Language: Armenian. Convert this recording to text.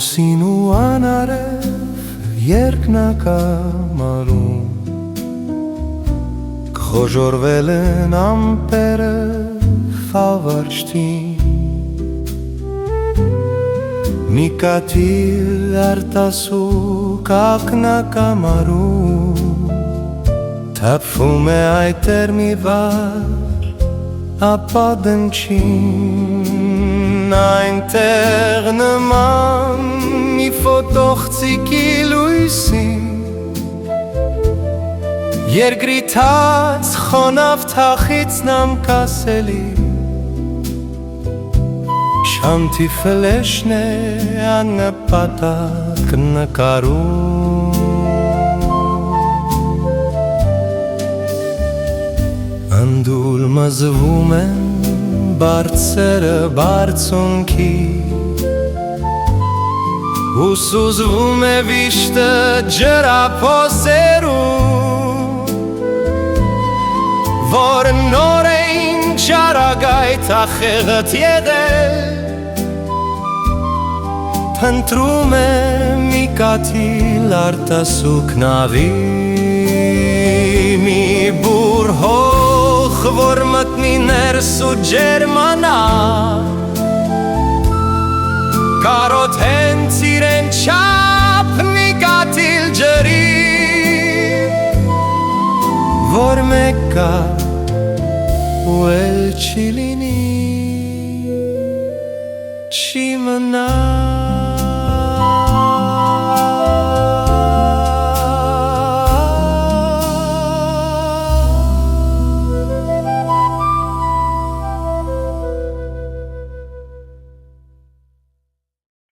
Լուսին ու անարև երկնակամարում Կխոժորվել են ամպերը խավարշտին Մի կաթիլ արտասուկ ակնակամարում Թափվում է այտեր մի վար ապա դնչին Այնտեղ նման մի ֆոտոխցիկի լույսի Երկրի թաց խոնավ թախիցնամ կասելի Շանթի ֆլեշն է աննպատակ նկարում Անդուլ մզվում են բարձերը բարձունքի Ու սուզվում է վիշտը ջրափոսերում Որ նոր էին ճարագայթ ախեղըտ եղել Փնտրում է մի կաթիլ արտասուկ նավի Մի բուր հող, որ մտնի ներս ու ջերմանա Կարոտ հենց իրեն չապ մի կաթիլ ջրի Որ մեկ կա ու էլ չի լինի